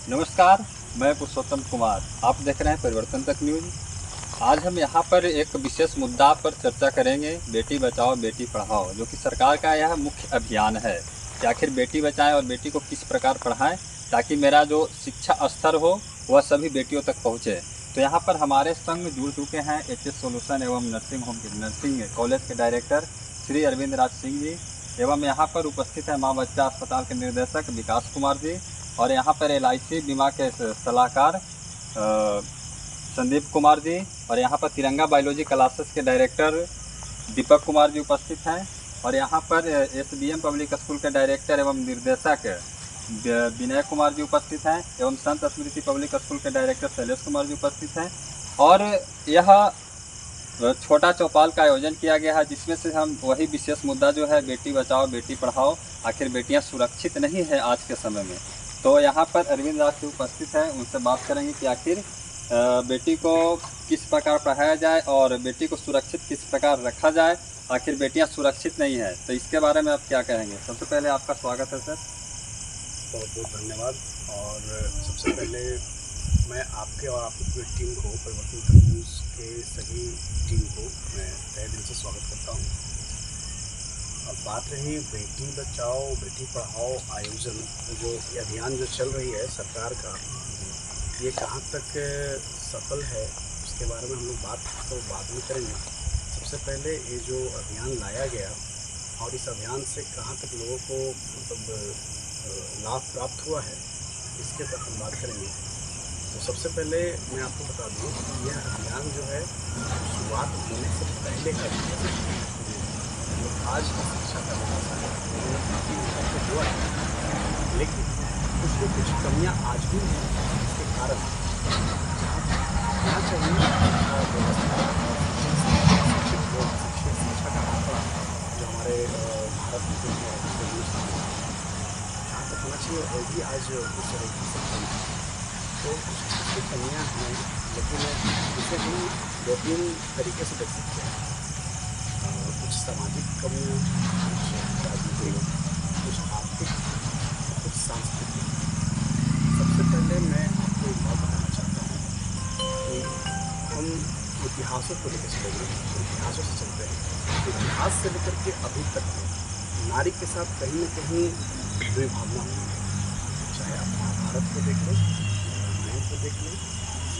नमस्कार, मैं पुरुषोत्तम कुमार। आप देख रहे हैं परिवर्तन तक न्यूज़। आज हम यहाँ पर एक विशेष मुद्दा पर चर्चा करेंगे, बेटी बचाओ बेटी पढ़ाओ, जो कि सरकार का यह मुख्य अभियान है कि आखिर बेटी बचाएं और बेटी को किस प्रकार पढ़ाएं ताकि मेरा जो शिक्षा स्तर हो वह सभी बेटियों तक पहुँचे। तो यहाँ पर हमारे संग जुड़ चुके हैं एचएस सॉल्यूशन एवं नर्सिंग कॉलेज के डायरेक्टर श्री अरविंद राज सिंह जी, एवं यहाँ पर उपस्थित है माँ बच्चा अस्पताल के निर्देशक विकास कुमार जी, और यहाँ पर LIC बीमा के सलाहकार संदीप कुमार जी, और यहाँ पर तिरंगा बायोलॉजी क्लासेस के डायरेक्टर दीपक कुमार जी उपस्थित हैं, और यहाँ पर SBM पब्लिक स्कूल के डायरेक्टर एवं निर्देशक विनय कुमार जी उपस्थित हैं, एवं संत स्मृति पब्लिक स्कूल के डायरेक्टर शैलेश कुमार जी उपस्थित हैं। और यह छोटा चौपाल का आयोजन किया गया है, जिसमें से हम वही विशेष मुद्दा जो है बेटी बचाओ बेटी पढ़ाओ, आखिर बेटियां सुरक्षित नहीं है आज के समय में। तो यहाँ पर अरविंद राज जी उपस्थित हैं, उनसे बात करेंगे कि आखिर बेटी को किस प्रकार पढ़ाया जाए और बेटी को सुरक्षित किस प्रकार रखा जाए, आखिर बेटियां सुरक्षित नहीं है। तो इसके बारे में आप क्या कहेंगे? सबसे पहले आपका स्वागत है सर। बहुत बहुत धन्यवाद। और सबसे पहले मैं आपके और आपकी पूरी टीम को, परिवर्तन तक न्यूज़ के सभी टीम को मैं तहे दिल से स्वागत करता हूँ। अब बात रही बेटी बचाओ बेटी पढ़ाओ आयोजन, जो ये अभियान जो चल रही है सरकार का, ये कहाँ तक सफल है उसके बारे में हम लोग बात तो बाद में करेंगे। सबसे पहले ये जो अभियान लाया गया और इस अभियान से कहाँ तक लोगों को मतलब लाभ प्राप्त हुआ है, इसके तक हम बात करेंगे। तो सबसे पहले मैं आपको बता दूँ कि यह अभियान जो है शुरुआत होने से पहले का जो आज की शिक्षा का व्यवस्था है हुआ है, लेकिन कुछ कमियाँ आज भी हैं, इसके कारण होना चाहिए शिक्षा का आंकड़ा जो हमारे भारत में जहाँ तक होना चाहिए वो भी आज उस तरह की सक्षम है। तो कुछ कमियाँ हैं, लेकिन इसे हम 2-3 तरीके से देख सकते हैं। कुछ सामाजिक कमियाँ, कुछ राजनीतिक, कुछ आर्थिक, कुछ सांस्कृतिक। सबसे पहले मैं आपको एक बात बताना चाहता हूँ कि हम इतिहासों को लेकर चलेंगे, इतिहासों से चलते हैं। इतिहास से लेकर के अभी तक नारी के साथ कहीं न कहीं दुर्भावना हुई है, चाहे आप महाभारत को देख लें, रामायण को देख लें,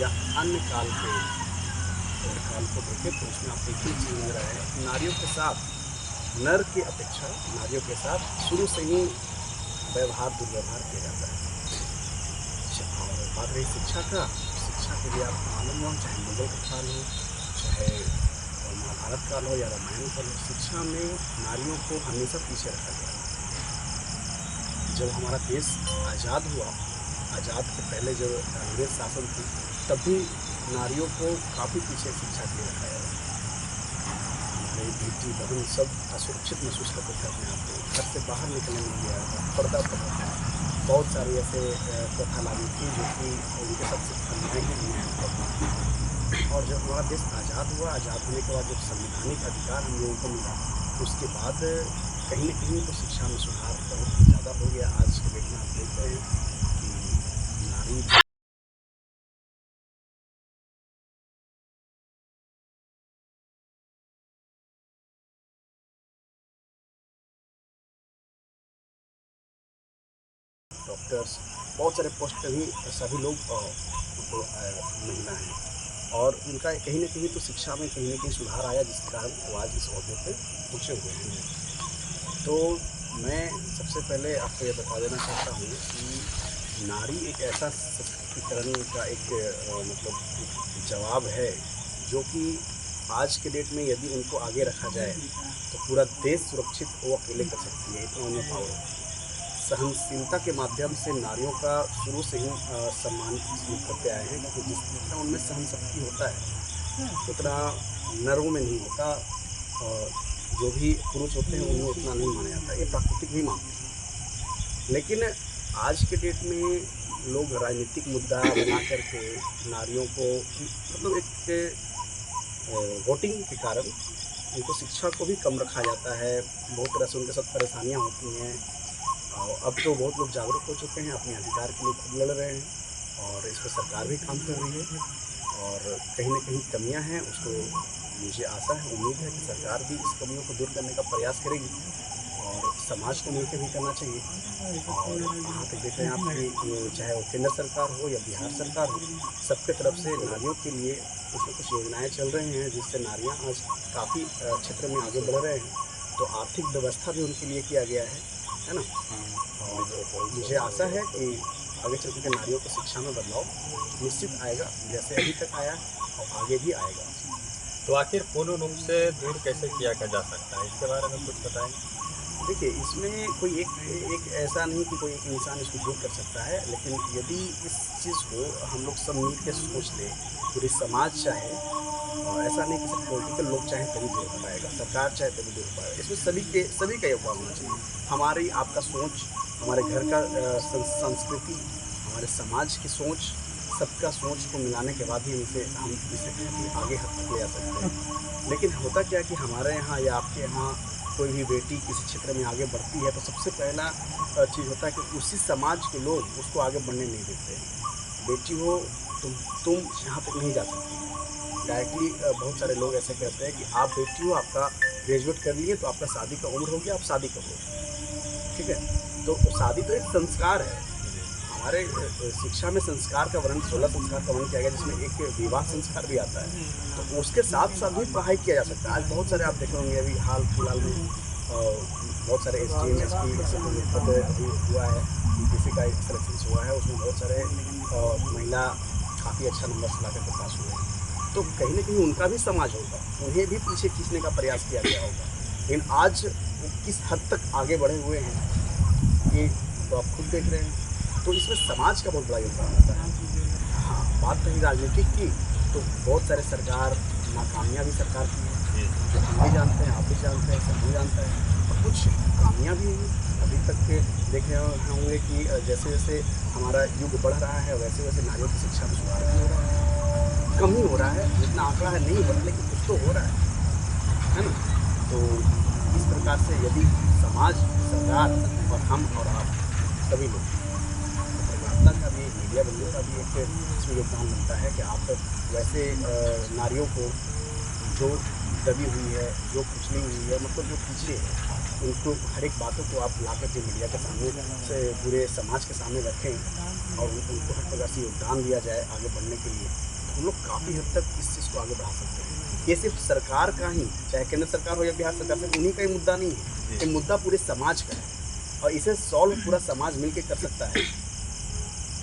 या अन्य काल को देखें, तो उसमें आप एक ही चीज़ नजर आए, नारियों के साथ नर की अपेक्षा नारियों के साथ शुरू से ही व्यवहार दुर्व्यवहार किया जाता है। और बात रही शिक्षा का, शिक्षा के लिए आप मालूम हो, चाहे मुगल का काल हो, चाहे महाभारत काल हो या रामायण काल हो, शिक्षा में नारियों को हमेशा पीछे रखा गया। जब हमारा देश आज़ाद हुआ, आज़ाद के पहले जब अंग्रेज शासन थी, तब भी नारियों को काफ़ी पीछे शिक्षा के लिए रखा गया। हमारे बेटी बहन सब असुरक्षित महसूस करते थे अपने आप को, घर से बाहर निकलने नहीं दिया था, पर्दा पड़ा था। बहुत सारी ऐसे प्रथा लागू थी जो कि उनके सबसे अन्याय ही नहीं। और जब हमारा देश आज़ाद हुआ, आज़ाद होने के बाद जब संवैधानिक अधिकार हम लोगों को मिला, उसके बाद कहीं न कहीं तो शिक्षा में सुधार बहुत ज़्यादा हो गया। आज के डेट में आप देख रहे हैं कि नारी डॉक्टर्स, बहुत सारे पोस्ट पे भी सभी लोग महिला हैं, और उनका कहीं न कहीं तो शिक्षा में कहीं न कहीं सुधार आया, जिसके कारण वो आज इस ओहदे पे पहुँचे हुए हैं। तो मैं सबसे पहले आपको ये बता देना चाहता हूँ कि नारी एक ऐसा सशक्तिकरण का एक मतलब जवाब है, जो कि आज के डेट में यदि उनको आगे रखा जाए तो पूरा देश सुरक्षित वो अकेले कर सकती है, इतना उन्हें पावर है। सहनशीलता के माध्यम से नारियों का शुरू से ही सम्मान करते आए हैं, क्योंकि जितना उनमें सहन शक्ति होता है उतना नरों में नहीं होता, और जो भी पुरुष होते हैं उन्हें उतना नहीं माना जाता, ये प्राकृतिक भी मानते हैं। लेकिन आज के डेट में लोग राजनीतिक मुद्दा बना करके नारियों को मतलब एक वोटिंग के कारण उनको शिक्षा को भी कम रखा जाता है, बहुत तरह से उनके साथ परेशानियाँ होती हैं। अब तो बहुत लोग जागरूक हो चुके हैं, अपने अधिकार के लिए खुद लड़ रहे हैं और इस पर सरकार भी काम कर रही है। और कहीं ना कहीं कमियां हैं, उसको मुझे आशा है, उम्मीद है कि सरकार भी इस कमियों को दूर करने का प्रयास करेगी और समाज को मिलकर भी करना चाहिए। और यहाँ तक देख रहे हैं आप कि चाहे वो केंद्र सरकार हो या बिहार सरकार हो, सबके तरफ से नारियों के लिए कुछ न कुछ योजनाएँ चल रही हैं, जिससे नारियाँ आज काफ़ी क्षेत्र में आगे बढ़ रहे हैं। तो आर्थिक व्यवस्था भी उनके लिए किया गया है ना। और मुझे आशा है कि आगे चल के नारियों को शिक्षा में बदलाव निश्चित आएगा, जैसे अभी तक आया और आगे भी आएगा। तो आखिर पूर्ण रूप से दूर कैसे किया जा सकता है, इसके बारे में कुछ बताएं। देखिए, इसमें कोई एक ऐसा नहीं कि कोई एक इंसान इसको दूर कर सकता है, लेकिन यदि इस चीज़ को हम लोग सब मिल के सोच लें, पूरी समाज चाहे, और ऐसा नहीं कि सिर्फ पॉलिटिकल लोग चाहें तभी दूर हो पाएगा, सरकार चाहे तभी दूर हो पाएगा। इसमें सभी का योगदान होना चाहिए। हमारी आपका सोच, हमारे घर का संस्कृति, हमारे समाज की सोच, सबका सोच को मिलाने के बाद ही हम इसे आगे हद तक ले जा सकते हैं। लेकिन होता क्या कि हमारे यहाँ या आपके यहाँ कोई भी बेटी किसी क्षेत्र में आगे बढ़ती है तो सबसे पहला चीज़ होता है कि उसी समाज के लोग उसको आगे बढ़ने नहीं देते। बेटी हो तुम यहाँ तक नहीं जा सकती। डायरेक्टली बहुत सारे लोग ऐसे कहते हैं कि आप बेटी हो, आपका ग्रेजुएट कर लिए तो आपका शादी का उम्र हो गया, आप शादी कर लो, ठीक है। तो शादी तो एक संस्कार है। हमारे शिक्षा में संस्कार का वर्णन, 16 संस्कार का वर्णन किया गया, जिसमें एक विवाह संस्कार भी आता है। तो उसके साथ साथ भी पढ़ाई किया जा सकता है। आज बहुत सारे आप देखे होंगे, अभी हाल फिलहाल में बहुत सारे SDM SP पद हुआ है, किसी का सिलेक्शन हुआ है, उसमें बहुत सारे महिला काफ़ी अच्छा नंबर ला करके पास हुए हैं। तो कहीं ना कहीं उनका भी समाज होगा, उन्हें भी पीछे खींचने का प्रयास किया गया होगा। लेकिन आज किस हद तक आगे बढ़े हुए हैं ये तो आप खुद देख रहे हैं। तो इसमें समाज का बहुत बड़ा योगदान होता है। हाँ, बात रही राजनीतिक की, तो बहुत सारे सरकार नाकामियाँ भी सरकार की हैं, जो हम भी जानते हैं, आप भी जानते हैं, सब भी जानते हैं। और कुछ कामयाब भी हुई अभी तक के देख रहे होंगे कि जैसे जैसे हमारा युग बढ़ रहा है, वैसे वैसे नारियों की शिक्षा में सुधार भी हो रहा है। कम ही हो रहा है, जितना आंकड़ा है नहीं हो रहा, लेकिन कुछ तो हो रहा है ना। तो इस प्रकार से यदि समाज, सरकार और हम और आप सभी लोग, का भी, मीडिया बंधुओं का भी एक इसमें योगदान बनता है कि आप वैसे नारियों को जो दबी हुई है, जो कुचली हुई है, मतलब जो पिछड़े है, उनको हर एक बातों को आप ला करके मीडिया के सामने से पूरे समाज के सामने रखें और उनको हर प्रकार से योगदान दिया जाए आगे बढ़ने के लिए। तो हम लोग काफ़ी हद तक इस चीज़ को आगे बढ़ा सकते हैं। ये सिर्फ सरकार का ही, चाहे केंद्र सरकार हो या बिहार सरकार, सिर्फ उन्हीं का ही मुद्दा नहीं है, ये मुद्दा पूरे समाज का है और इसे सॉल्व पूरा समाज मिल के कर सकता है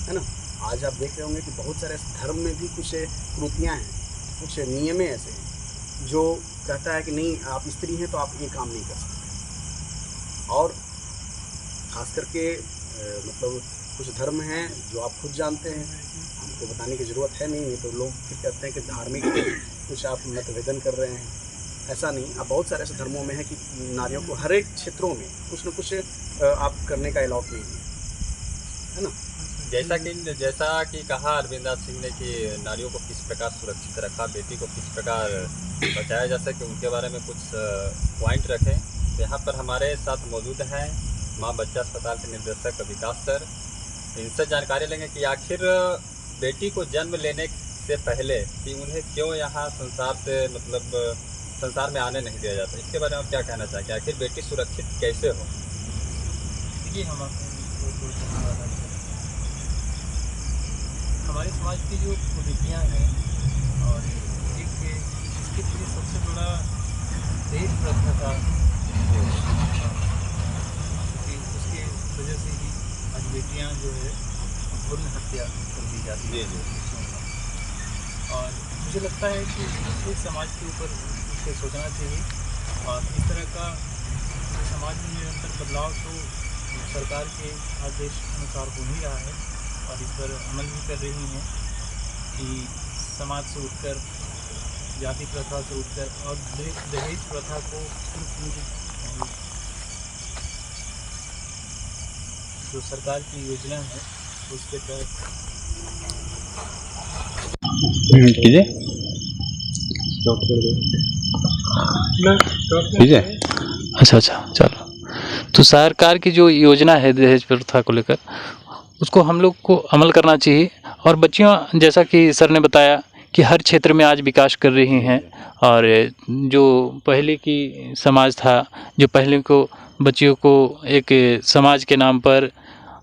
ना। आज आप देख रहे होंगे कि बहुत सारे धर्म में भी कुछ त्रुटियाँ हैं, कुछ नियम ऐसे हैं जो कहता है कि नहीं, आप स्त्री हैं तो आप ये काम नहीं कर सकते। और ख़ास करके मतलब कुछ धर्म हैं जो आप खुद जानते हैं, हमको बताने की ज़रूरत है नहीं तो लोग फिर कहते हैं कि धार्मिक कुछ आप मतभेदन कर रहे हैं। ऐसा नहीं, अब बहुत सारे ऐसे धर्मों में है कि नारियों को हर एक क्षेत्रों में कुछ न कुछ आप करने का अलाउ नहीं है ना। जैसा कि कहा अरविंदा सिंह ने कि नारियों को किस प्रकार सुरक्षित रखा, बेटी को किस प्रकार बचाया जा सके, उनके बारे में कुछ पॉइंट रखें। तो यहाँ पर हमारे साथ मौजूद हैं माँ बच्चा अस्पताल के निर्देशक विकास सर। इनसे जानकारी लेंगे कि आखिर बेटी को जन्म लेने से पहले कि उन्हें क्यों यहाँ संसार में आने नहीं दिया जाता, इसके बारे में आप क्या कहना चाहेंगे? आखिर बेटी सुरक्षित कैसे हो? देखिए, हमारे समाज की जो कुरीतियाँ हैं और इसके पीछे सबसे बड़ा दहेज प्रथा था, कि उसके वजह से ही आज बेटियाँ जो है भ्रूण हत्या कर दी जाती है। और मुझे लगता है कि इस समाज के ऊपर उसे सोचना चाहिए और इस तरह का समाज में निरंतर बदलाव तो सरकार के आदेश अनुसार हो ही रहा है और इस पर अमल भी कर रही हैं कि समाज से उठकर, जाति प्रथा से उठकर और दहेज प्रथा को जो सरकार की योजना है उसके तहत कीजिए। अच्छा चलो। तो सरकार की जो योजना है दहेज प्रथा को लेकर, उसको हम लोग को अमल करना चाहिए। और बच्चियों, जैसा कि सर ने बताया कि हर क्षेत्र में आज विकास कर रही हैं, और जो पहले की समाज था, जो पहले को बच्चियों को एक समाज के नाम पर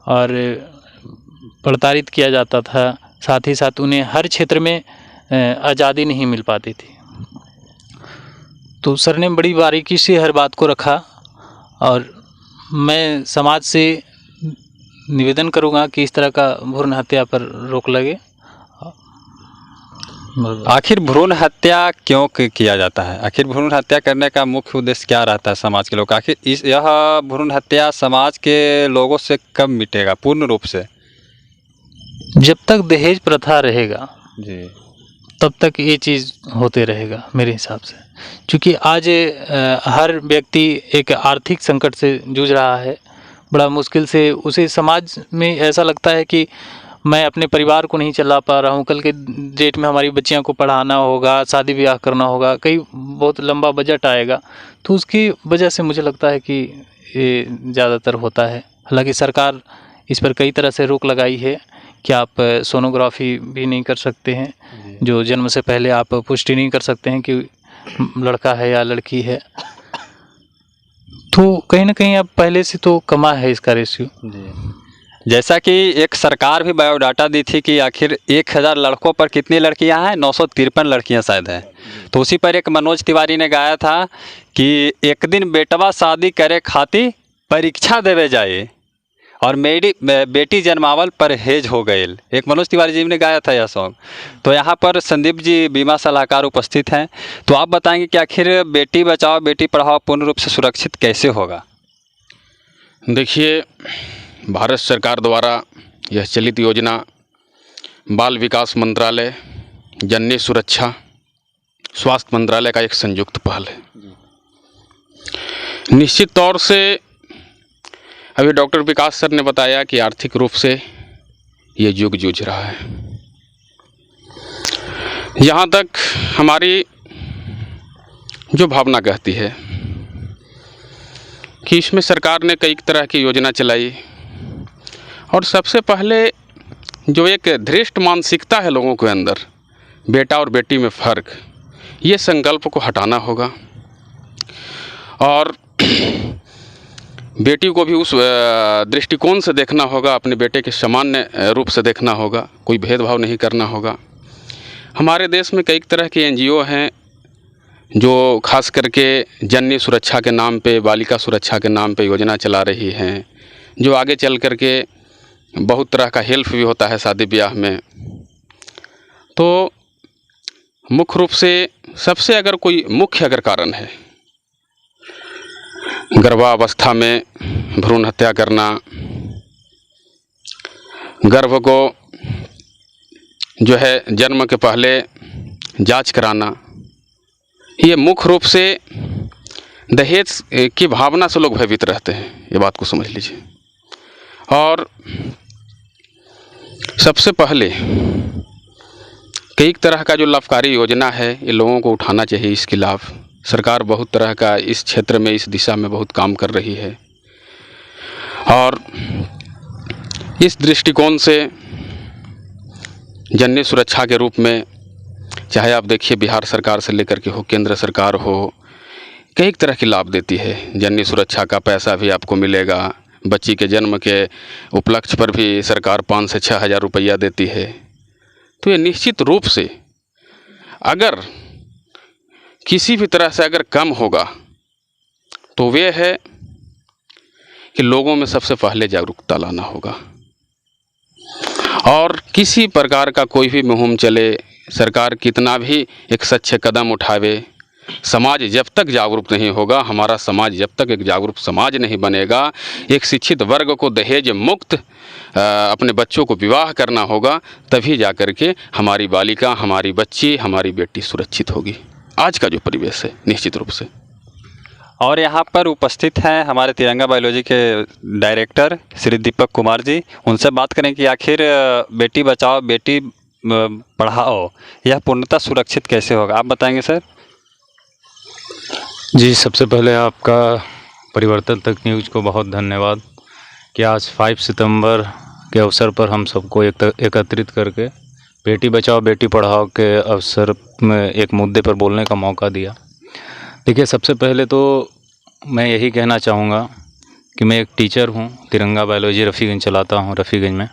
और प्रताड़ित किया जाता था, साथ ही साथ उन्हें हर क्षेत्र में आज़ादी नहीं मिल पाती थी। तो सर ने बड़ी बारीकी से हर बात को रखा, और मैं समाज से निवेदन करूँगा कि इस तरह का भ्रूण हत्या पर रोक लगे। आखिर भ्रूण हत्या क्यों किया जाता है? आखिर भ्रूण हत्या करने का मुख्य उद्देश्य क्या रहता है समाज के लोग? आखिर यह भ्रूण हत्या समाज के लोगों से कब मिटेगा पूर्ण रूप से? जब तक दहेज प्रथा रहेगा जी, तब तक ये चीज़ होते रहेगा मेरे हिसाब से। क्योंकि आज हर व्यक्ति एक आर्थिक संकट से जूझ रहा है, बड़ा मुश्किल से। उसे समाज में ऐसा लगता है कि मैं अपने परिवार को नहीं चला पा रहा हूँ, कल के डेट में हमारी बच्चियों को पढ़ाना होगा, शादी ब्याह करना होगा, कई बहुत लंबा बजट आएगा। तो उसकी वजह से मुझे लगता है कि ये ज़्यादातर होता है। हालांकि सरकार इस पर कई तरह से रोक लगाई है कि आप सोनोग्राफी भी नहीं कर सकते हैं, जो जन्म से पहले आप पुष्टि नहीं कर सकते हैं कि लड़का है या लड़की है। तो कहीं ना कहीं अब पहले से तो कमा है इसका रेशियो। जैसा कि एक सरकार भी बायोडाटा दी थी कि आखिर 1000 लड़कों पर कितनी लड़कियां हैं? 953 लड़कियां शायद हैं। तो उसी पर एक मनोज तिवारी ने गाया था कि एक दिन बेटवा शादी करे खाती परीक्षा देवे जाए, और मेरी बेटी जन्मावल परहेज हो गए। एक मनोज तिवारी जी ने गाया था यह सॉन्ग। तो यहाँ पर संदीप जी बीमा सलाहकार उपस्थित हैं। तो आप बताएंगे कि आखिर बेटी बचाओ बेटी पढ़ाओ पूर्ण रूप से सुरक्षित कैसे होगा? देखिए, भारत सरकार द्वारा यह चलित योजना बाल विकास मंत्रालय, जननी सुरक्षा, स्वास्थ्य मंत्रालय का एक संयुक्त पहल है। निश्चित तौर से अभी डॉक्टर विकास सर ने बताया कि आर्थिक रूप से ये युग जूझ रहा है। यहाँ तक हमारी जो भावना कहती है कि इसमें सरकार ने कई तरह की योजना चलाई, और सबसे पहले जो एक धृष्ट मानसिकता है लोगों के अंदर, बेटा और बेटी में फ़र्क, ये संकल्प को हटाना होगा। और बेटी को भी उस दृष्टिकोण से देखना होगा, अपने बेटे के सामान्य रूप से देखना होगा, कोई भेदभाव नहीं करना होगा। हमारे देश में कई तरह के NGO हैं जो खास करके जननी सुरक्षा के नाम पे, बालिका सुरक्षा के नाम पे योजना चला रही हैं, जो आगे चल कर के बहुत तरह का हेल्प भी होता है शादी ब्याह में। तो मुख्य रूप से सबसे अगर कोई मुख्य अगर कारण है गर्भावस्था में भ्रूण हत्या करना, गर्भ को जो है जन्म के पहले जांच कराना, ये मुख्य रूप से दहेज की भावना से लोग भयभीत रहते हैं। ये बात को समझ लीजिए। और सबसे पहले कई तरह का जो लाभकारी योजना है, ये लोगों को उठाना चाहिए इसके लाभ। सरकार बहुत तरह का इस क्षेत्र में, इस दिशा में बहुत काम कर रही है, और इस दृष्टिकोण से जननी सुरक्षा के रूप में, चाहे आप देखिए बिहार सरकार से लेकर के हो, केंद्र सरकार हो, कई तरह की लाभ देती है। जननी सुरक्षा का पैसा भी आपको मिलेगा, बच्ची के जन्म के उपलक्ष्य पर भी सरकार 5 से 6 हज़ार रुपया देती है। तो ये निश्चित रूप से अगर किसी भी तरह से अगर कम होगा तो वे है कि लोगों में सबसे पहले जागरूकता लाना होगा, और किसी प्रकार का कोई भी मुहिम चले, सरकार कितना भी एक सच्चे कदम उठावे, समाज जब तक जागरूक नहीं होगा, हमारा समाज जब तक एक जागरूक समाज नहीं बनेगा, एक शिक्षित वर्ग को दहेज मुक्त अपने बच्चों को विवाह करना होगा, तभी जाकर के हमारी बालिका, हमारी बच्ची, हमारी बेटी सुरक्षित होगी। आज का जो परिवेश है निश्चित रूप से। और यहाँ पर उपस्थित हैं हमारे तिरंगा बायोलॉजी के डायरेक्टर श्री दीपक कुमार जी। उनसे बात करें कि आखिर बेटी बचाओ बेटी पढ़ाओ यह पूर्णतः सुरक्षित कैसे होगा, आप बताएंगे सर? जी, सबसे पहले आपका परिवर्तन तक न्यूज़ को बहुत धन्यवाद कि आज 5 सितंबर के अवसर पर हम सबको एकत्रित करके बेटी बचाओ बेटी पढ़ाओ के अवसर में एक मुद्दे पर बोलने का मौका दिया। देखिए, सबसे पहले तो मैं यही कहना चाहूँगा कि मैं एक टीचर हूँ, तिरंगा बायोलॉजी रफ़ीगंज चलाता हूँ रफ़ीगंज में,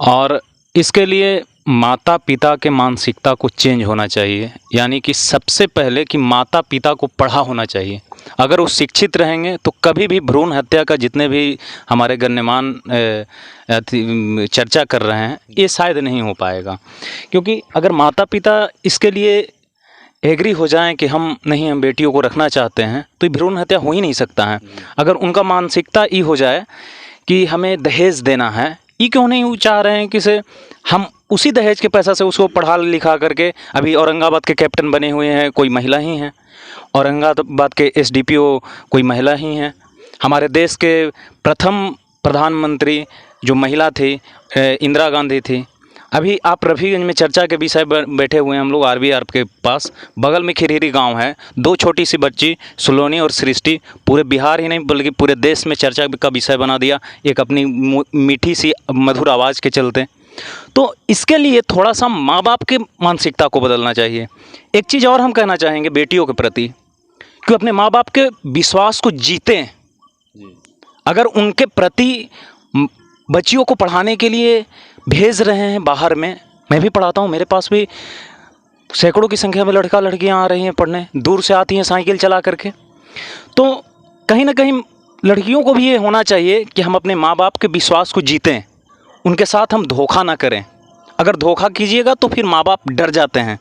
और इसके लिए माता पिता के मानसिकता को चेंज होना चाहिए। यानी कि सबसे पहले कि माता पिता को पढ़ा होना चाहिए। अगर वो शिक्षित रहेंगे तो कभी भी भ्रूण हत्या का जितने भी हमारे गण्यमान चर्चा कर रहे हैं ये शायद नहीं हो पाएगा, क्योंकि अगर माता पिता इसके लिए एग्री हो जाएं कि हम बेटियों को रखना चाहते हैं तो भ्रूण हत्या हो ही नहीं सकता है। अगर उनका मानसिकता ये हो जाए कि हमें दहेज देना है, ये क्यों नहीं चाह रहे हैं कि से हम उसी दहेज के पैसा से उसको पढ़ा लिखा करके, अभी औरंगाबाद के कैप्टन बने हुए हैं कोई महिला ही हैं, औरंगाबाद के SDPO कोई महिला ही हैं, हमारे देश के प्रथम प्रधानमंत्री जो महिला थी इंदिरा गांधी थी। अभी आप रफ़ीगंज में चर्चा के विषय बैठे हुए हैं हम लोग RBR के पास, बगल में खिरहिरी गांव है, 2 छोटी सी बच्ची सुलोनी और सृष्टि पूरे बिहार ही नहीं बल्कि पूरे देश में चर्चा का विषय बना दिया, एक अपनी मीठी सी मधुर आवाज़ के चलते। तो इसके लिए थोड़ा सा माँ बाप के मानसिकता को बदलना चाहिए। एक चीज़ और हम कहना चाहेंगे बेटियों के प्रति कि अपने माँ बाप के विश्वास को जीतें। अगर उनके प्रति बच्चियों को पढ़ाने के लिए भेज रहे हैं बाहर में, मैं भी पढ़ाता हूँ, मेरे पास भी सैकड़ों की संख्या में लड़कियाँ आ रही हैं पढ़ने, दूर से आती हैं साइकिल चला करके। तो कहीं ना कहीं लड़कियों को भी ये होना चाहिए कि हम अपने माँ बाप के विश्वास को जीतें, उनके साथ हम धोखा ना करें। अगर धोखा कीजिएगा तो फिर माँ बाप डर जाते हैं,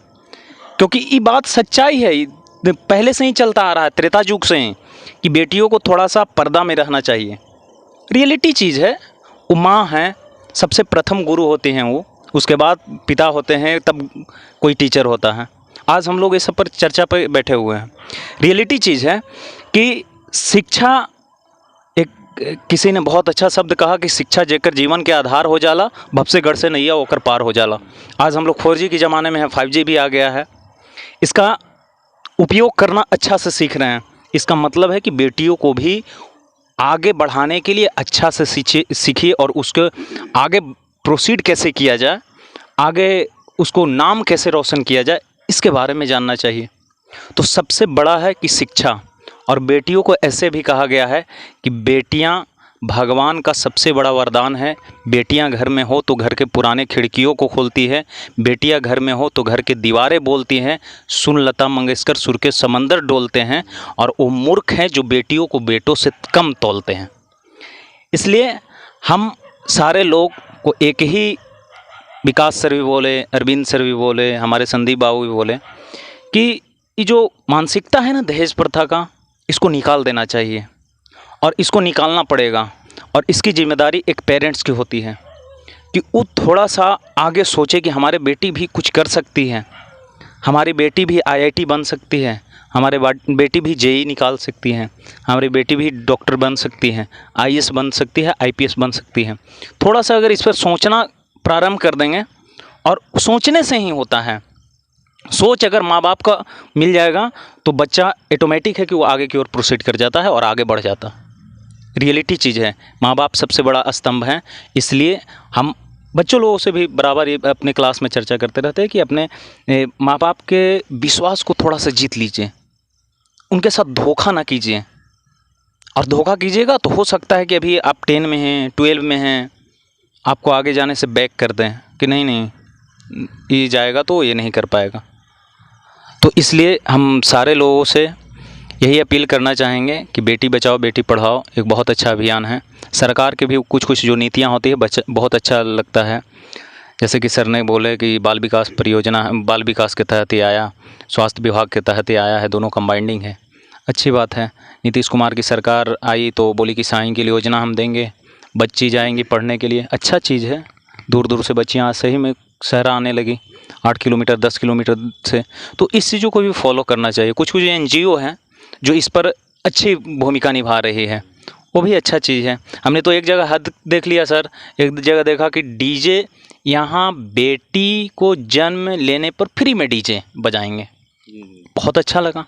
क्योंकि ये बात सच्चाई है, पहले से ही चलता आ रहा है, त्रेता युग से ही, कि बेटियों को थोड़ा सा पर्दा में रहना चाहिए। रियलिटी चीज़ है, वो माँ हैं, सबसे प्रथम गुरु होते हैं वो, उसके बाद पिता होते हैं, तब कोई टीचर होता है। आज हम लोग इस सब पर चर्चा पर बैठे हुए हैं। रियलिटी चीज़ है कि शिक्षा, एक किसी ने बहुत अच्छा शब्द कहा कि शिक्षा जेकर जीवन के आधार हो जाला, भव से गढ़ से नैया होकर पार हो जाला। आज हम लोग 4G के ज़माने में है, 5G भी आ गया है, इसका उपयोग करना अच्छा से सीख रहे हैं। इसका मतलब है कि बेटियों को भी आगे बढ़ाने के लिए अच्छा से सीखिए और उसको आगे प्रोसीड कैसे किया जाए, आगे उसको नाम कैसे रोशन किया जाए, इसके बारे में जानना चाहिए। तो सबसे बड़ा है कि शिक्षा, और बेटियों को ऐसे भी कहा गया है कि बेटियां भगवान का सबसे बड़ा वरदान है। बेटियां घर में हो तो घर के पुराने खिड़कियों को खोलती है, बेटियां घर में हो तो घर के दीवारें बोलती हैं, सुन लता मंगेशकर सुर के समंदर डोलते हैं, और वो मूर्ख हैं जो बेटियों को बेटों से कम तोलते हैं। इसलिए हम सारे लोग को एक ही विकास सर भी बोले, अरविंद सर भी बोले, हमारे संदीप बाबू भी बोले कि ये जो मानसिकता है ना दहेज प्रथा का, इसको निकाल देना चाहिए, और इसको निकालना पड़ेगा। और इसकी जिम्मेदारी एक पेरेंट्स की होती है कि वो थोड़ा सा आगे सोचे कि हमारे बेटी भी कुछ कर सकती है, हमारी बेटी भी IIT बन सकती है, हमारे बेटी भी JEE निकाल सकती हैं, हमारी बेटी भी डॉक्टर बन सकती हैं, IAS बन सकती है, IPS बन सकती है। थोड़ा सा अगर इस पर सोचना प्रारंभ कर देंगे, और सोचने से ही होता है, सोच अगर माँ बाप का मिल जाएगा तो बच्चा ऑटोमेटिक है कि वो आगे की ओर प्रोसीड कर जाता है और आगे बढ़ जाता है। रियलिटी चीज़ है, माँ बाप सबसे बड़ा स्तंभ हैं। इसलिए हम बच्चों लोगों से भी बराबर ये अपने क्लास में चर्चा करते रहते हैं कि अपने माँ बाप के विश्वास को थोड़ा सा जीत लीजिए, उनके साथ धोखा ना कीजिए। और धोखा कीजिएगा तो हो सकता है कि अभी आप 10 में हैं, 12 में हैं, आपको आगे जाने से बैक कर दें कि नहीं ये जाएगा तो ये नहीं कर पाएगा। तो इसलिए हम सारे लोगों से यही अपील करना चाहेंगे कि बेटी बचाओ बेटी पढ़ाओ एक बहुत अच्छा अभियान है। सरकार के भी कुछ जो नीतियाँ होती है बहुत अच्छा लगता है। जैसे कि सर ने बोले कि बाल विकास परियोजना, बाल विकास के तहत ही आया, स्वास्थ्य विभाग के तहत ही आया है, दोनों कंबाइंडिंग है, अच्छी बात है। नीतीश कुमार की सरकार आई तो बोली कि साइकिल योजना हम देंगे, बच्ची जाएंगी पढ़ने के लिए, अच्छा चीज़ है। दूर दूर से बच्चियाँ सही में शहर आने लगी, 8 किलोमीटर 10 किलोमीटर से। तो इस चीज़ों को भी फॉलो करना चाहिए। कुछ NGO हैं जो इस पर अच्छी भूमिका निभा रही है, वो भी अच्छा चीज़ है। हमने तो एक जगह हद देख लिया सर, एक जगह देखा कि DJ यहाँ बेटी को जन्म लेने पर फ्री में DJ बजाएंगे, बहुत अच्छा लगा।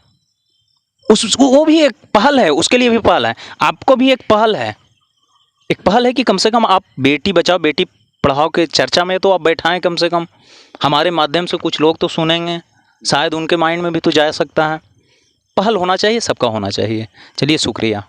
वो भी एक पहल है, उसके लिए भी पहल है, आपको भी एक पहल है। एक पहल है कि कम से कम आप बेटी बचाओ बेटी पढ़ाओ के चर्चा में तो आप बैठाएं, कम से कम हमारे माध्यम से कुछ लोग तो सुनेंगे, शायद उनके माइंड में भी तो जा सकता है। पहल होना चाहिए, सबका होना चाहिए। चलिए, शुक्रिया।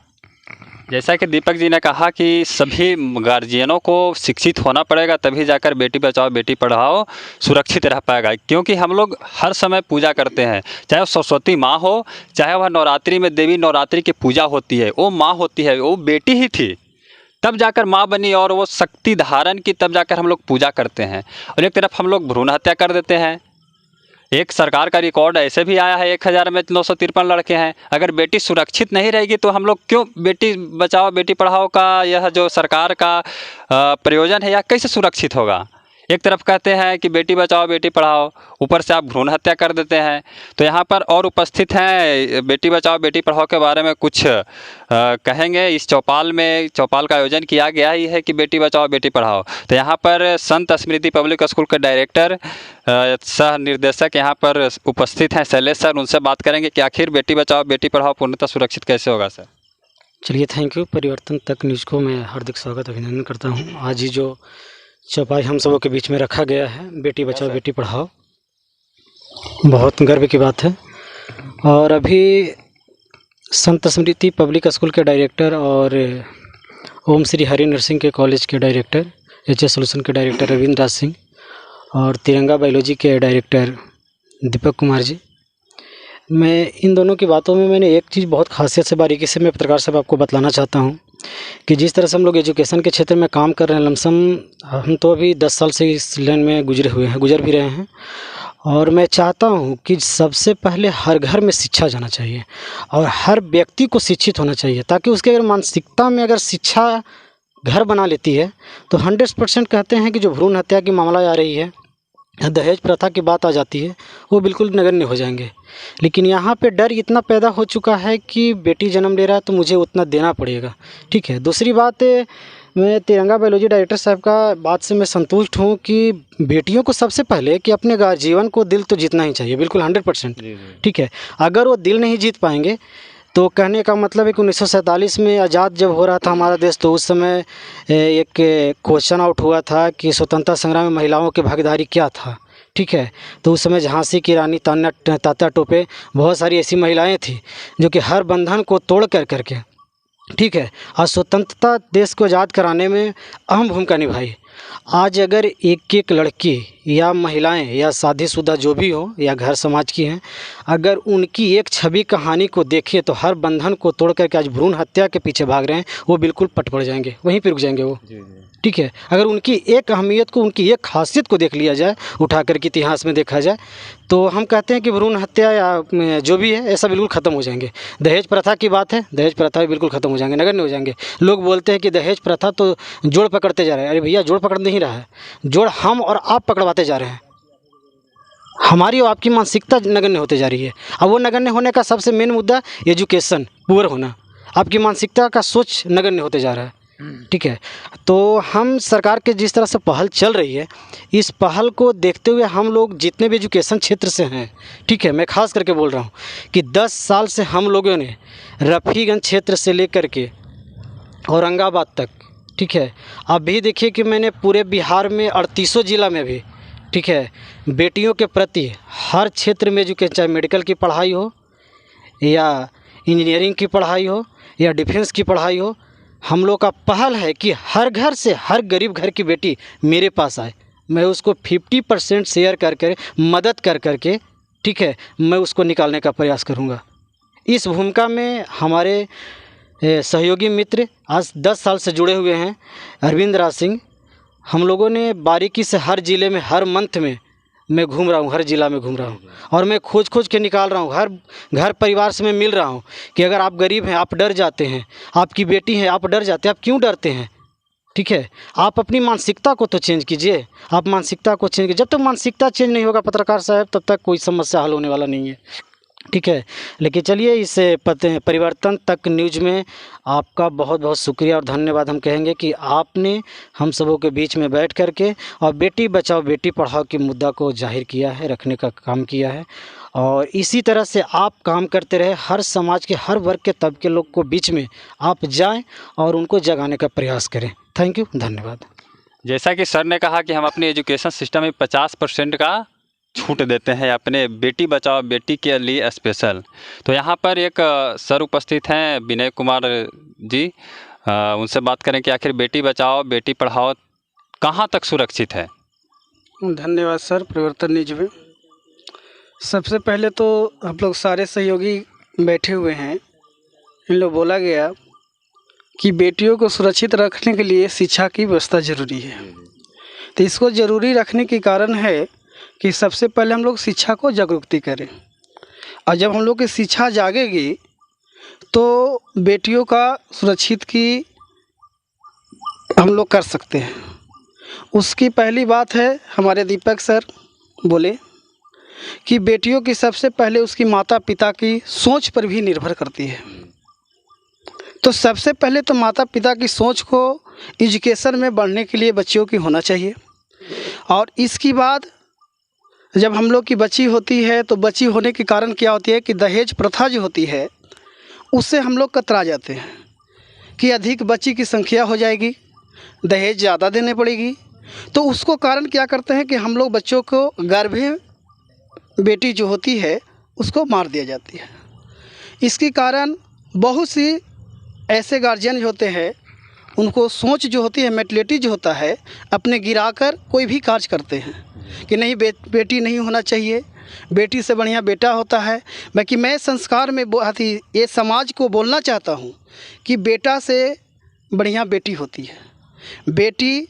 जैसा कि दीपक जी ने कहा कि सभी गार्जियनों को शिक्षित होना पड़ेगा, तभी जाकर बेटी बचाओ बेटी पढ़ाओ सुरक्षित रह पाएगा। क्योंकि हम लोग हर समय पूजा करते हैं, चाहे वो सरस्वती माँ हो, चाहे वह नवरात्रि में देवी नवरात्रि की पूजा होती है, वो माँ होती है, वो बेटी ही थी, तब जाकर माँ बनी और वो शक्ति धारण की, तब जाकर हम लोग पूजा करते हैं। और एक तरफ हम लोग भ्रूण हत्या कर देते हैं। एक सरकार का रिकॉर्ड ऐसे भी आया है, 1000 में 953 लड़के हैं। अगर बेटी सुरक्षित नहीं रहेगी तो हम लोग क्यों बेटी बचाओ बेटी पढ़ाओ का यह जो सरकार का प्रयोजन है, यह कैसे सुरक्षित होगा? एक तरफ कहते हैं कि बेटी बचाओ बेटी पढ़ाओ, ऊपर से आप भ्रूण हत्या कर देते हैं। तो यहाँ पर और उपस्थित हैं, बेटी बचाओ बेटी पढ़ाओ के बारे में कुछ कहेंगे। इस चौपाल का आयोजन किया गया ही है कि बेटी बचाओ बेटी पढ़ाओ। तो यहाँ पर संत स्मृति पब्लिक स्कूल के डायरेक्टर सह निर्देशक यहाँ पर उपस्थित हैं, शैलेश सर। उनसे बात करेंगे कि आखिर बेटी बचाओ बेटी पढ़ाओ पूर्णतः सुरक्षित कैसे होगा। सर चलिए, थैंक यू। परिवर्तन तक न्यूज़ को मैं हार्दिक स्वागत अभिनंदन करता हूँ। आज ही जो चौपाई हम सबों के बीच में रखा गया है, बेटी बचाओ बेटी पढ़ाओ, बहुत गर्व की बात है। और अभी संत स्मृति पब्लिक स्कूल के डायरेक्टर और ओम श्री हरि नरसिंह के कॉलेज के डायरेक्टर, एचएस सॉल्यूशन के डायरेक्टर रविंद्र राज सिंह और तिरंगा बायोलॉजी के डायरेक्टर दीपक कुमार जी, मैं इन दोनों की बातों में मैंने एक चीज़ बहुत खासियत से बारीकी से मैं पत्रकार साहब आपको बतलाना चाहता हूँ कि जिस तरह से हम लोग एजुकेशन के क्षेत्र में काम कर रहे हैं, लमसम हम तो अभी 10 साल से इस लाइन में गुजर भी रहे हैं। और मैं चाहता हूँ कि सबसे पहले हर घर में शिक्षा जाना चाहिए और हर व्यक्ति को शिक्षित होना चाहिए, ताकि उसके अगर मानसिकता में अगर शिक्षा घर बना लेती है तो 100% कहते हैं कि जो भ्रूण हत्या की मामला आ रही है, दहेज प्रथा की बात आ जाती है, वो बिल्कुल नगण्य हो जाएंगे। लेकिन यहाँ पे डर इतना पैदा हो चुका है कि बेटी जन्म ले रहा है तो मुझे उतना देना पड़ेगा। ठीक है। दूसरी बात, मैं तिरंगा बायोलॉजी डायरेक्टर साहब का बात से मैं संतुष्ट हूँ कि बेटियों को सबसे पहले कि अपने जीवन को दिल तो जीतना ही चाहिए, बिल्कुल 100%। ठीक है। अगर वो दिल नहीं जीत पाएंगे तो कहने का मतलब है कि 1947 में आज़ाद जब हो रहा था हमारा देश, तो उस समय एक क्वेश्चन आउट हुआ था कि स्वतंत्रता संग्राम में महिलाओं की भागीदारी क्या था। ठीक है। तो उस समय झांसी की रानी तात्या टोपे, बहुत सारी ऐसी महिलाएं थी जो कि हर बंधन को तोड़ करके, ठीक है, और स्वतंत्रता देश को आज़ाद कराने में अहम भूमिका निभाई। आज अगर एक लड़की या महिलाएं या शादीशुदा जो भी हो या घर समाज की हैं, अगर उनकी एक छवि कहानी को देखें तो हर बंधन को तोड़ करके आज भ्रूण हत्या के पीछे भाग रहे हैं, वो बिल्कुल पट पड़ जाएंगे, वहीं पर रुक जाएंगे वो। ठीक है। अगर उनकी एक अहमियत को, उनकी एक खासियत को देख लिया जाए, उठा करके इतिहास में देखा जाए, तो हम कहते हैं कि भ्रूण हत्या या जो भी है ऐसा बिल्कुल ख़त्म हो जाएंगे। दहेज प्रथा की बात है, दहेज प्रथा भी बिल्कुल ख़त्म हो जाएंगे, नगण्य हो जाएंगे। लोग बोलते हैं कि दहेज प्रथा तो जोड़ पकड़ते जा रहे हैं। अरे भैया, जोड़ पकड़ नहीं रहा है, जोड़ हम और आप पकड़वाते जा रहे हैं। हमारी और आपकी मानसिकता नगण्य होते जा रही है। अब वो नगण्य होने का सबसे मेन मुद्दा एजुकेशन पुअर होना, आपकी मानसिकता का सोच नगण्य होते जा रहा है। ठीक है। तो हम सरकार के जिस तरह से पहल चल रही है, इस पहल को देखते हुए हम लोग जितने भी एजुकेशन क्षेत्र से हैं, ठीक है, मैं खास करके बोल रहा हूँ कि 10 साल से हम लोगों ने रफ़ीगंज क्षेत्र से लेकर के औरंगाबाद तक, ठीक है, अभी देखिए कि मैंने पूरे बिहार में 38 ज़िला में भी, ठीक है, बेटियों के प्रति हर क्षेत्र में एजुकेशन, चाहे मेडिकल की पढ़ाई हो या इंजीनियरिंग की पढ़ाई हो या डिफेंस की पढ़ाई हो, हम लोग का पहल है कि हर घर से हर गरीब घर की बेटी मेरे पास आए, मैं उसको 50% शेयर कर मदद कर के, ठीक है, मैं उसको निकालने का प्रयास करूँगा। इस भूमिका में हमारे सहयोगी मित्र आज 10 साल से जुड़े हुए हैं, अरविंद राज सिंह। हम लोगों ने बारीकी से हर ज़िले में, हर मंथ में मैं घूम रहा हूँ, हर ज़िला में घूम रहा हूँ और मैं खोज के निकाल रहा हूँ। हर घर परिवार से मैं मिल रहा हूँ कि अगर आप गरीब हैं, आप डर जाते हैं, आपकी बेटी है, आप डर जाते हैं, आप क्यों डरते हैं? ठीक है। आप अपनी मानसिकता को तो चेंज कीजिए, आप मानसिकता को चेंज कीजिए। जब तक मानसिकता चेंज नहीं होगा पत्रकार साहब, तब तक कोई समस्या हल होने वाला नहीं है। ठीक है। लेकिन चलिए, इस परिवर्तन तक न्यूज़ में आपका बहुत बहुत शुक्रिया और धन्यवाद हम कहेंगे कि आपने हम सबों के बीच में बैठ कर के और बेटी बचाओ बेटी पढ़ाओ के मुद्दा को जाहिर किया है, रखने का काम किया है। और इसी तरह से आप काम करते रहे, हर समाज के हर वर्ग के तबके के लोग को बीच में आप जाएं और उनको जगाने का प्रयास करें। थैंक यू, धन्यवाद। जैसा कि सर ने कहा कि हम अपने एजुकेशन सिस्टम में 50% का छूट देते हैं अपने बेटी बचाओ बेटी के लिए स्पेशल। तो यहाँ पर एक सर उपस्थित हैं, विनय कुमार जी, उनसे बात करें कि आखिर बेटी बचाओ बेटी पढ़ाओ कहाँ तक सुरक्षित है। धन्यवाद सर, परिवर्तन न्यूज में। सबसे पहले तो हम लोग सारे सहयोगी बैठे हुए हैं, इन लोग बोला गया कि बेटियों को सुरक्षित रखने के लिए शिक्षा की व्यवस्था ज़रूरी है। तो इसको ज़रूरी रखने के कारण है कि सबसे पहले हम लोग शिक्षा को जागरूकता करें, और जब हम लोग की शिक्षा जागेगी तो बेटियों का सुरक्षित की हम लोग कर सकते हैं। उसकी पहली बात है, हमारे दीपक सर बोले कि बेटियों की सबसे पहले उसकी माता पिता की सोच पर भी निर्भर करती है। तो सबसे पहले तो माता पिता की सोच को एजुकेशन में बढ़ने के लिए बच्चियों की होना चाहिए। और इसके बाद जब हम लोग की बच्ची होती है तो बच्ची होने के कारण क्या होती है कि दहेज प्रथा जो होती है उससे हम लोग कतरा जाते हैं कि अधिक बच्ची की संख्या हो जाएगी, दहेज ज़्यादा देने पड़ेगी। तो उसको कारण क्या करते हैं कि हम लोग बच्चों को गर्भे बेटी जो होती है उसको मार दिया जाती है। इसके कारण बहुत सी ऐसे गार्जियन होते हैं, उनको सोच जो होती है, मेंटलिटी जो होता है, अपने गिराकर कोई भी कार्य करते हैं कि नहीं बेटी नहीं होना चाहिए, बेटी से बढ़िया बेटा होता है। बाकी मैं संस्कार में ये समाज को बोलना चाहता हूँ कि बेटा से बढ़िया बेटी होती है। बेटी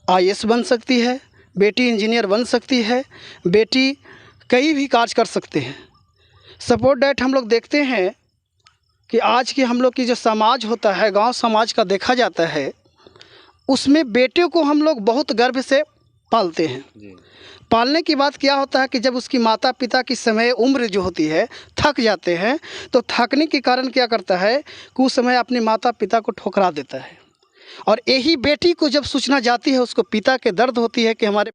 IAS बन सकती है, बेटी इंजीनियर बन सकती है, बेटी कई भी कार्य कर सकते हैं। सपोर्ट डेट हम लोग देखते हैं कि आज की हम लोग की जो समाज होता है, गांव समाज का देखा जाता है, उसमें बेटे को हम लोग बहुत गर्व से पालते हैं। पालने की बात क्या होता है कि जब उसकी माता पिता की समय उम्र जो होती है थक जाते हैं, तो थकने के कारण क्या करता है कि उस समय अपने माता पिता को ठुकरा देता है। और यही बेटी को जब सूचना जाती है, उसको पिता के दर्द होती है कि हमारे